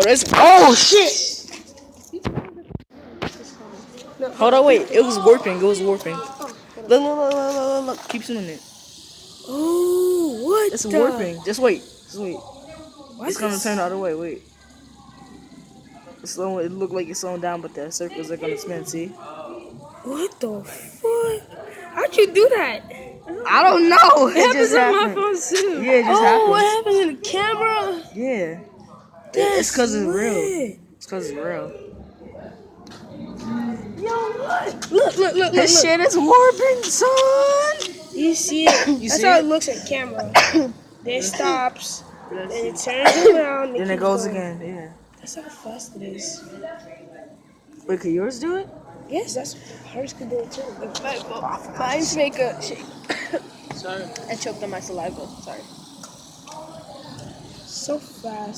that's. Oh shit! Hold on, wait. It was warping. It was warping. Look. Keep doing it. Oh, what? It's warping. Just wait. Why It's is gonna this? turn the other way. Wait. It's slow. It looked like it's slowing down, but the circles are gonna spin. See? What the fuck? How'd you do that? I don't know. It happens on my phone too. Yeah, it just Oh, what happens. happens in the camera? Yeah. That's It's cause it's real. lit. It's cause it's real. Yo, what? Look. This shit is warping, son. You see it? You That's see how it? it looks in camera. Then it stops. Then it turns around. Then it keeps goes going. again. Yeah. That's how fast it is. Wait, can yours do it? Yes, that's hers could do it too. Mine's make a shake. Sorry. I choked on my saliva. Sorry. So fast.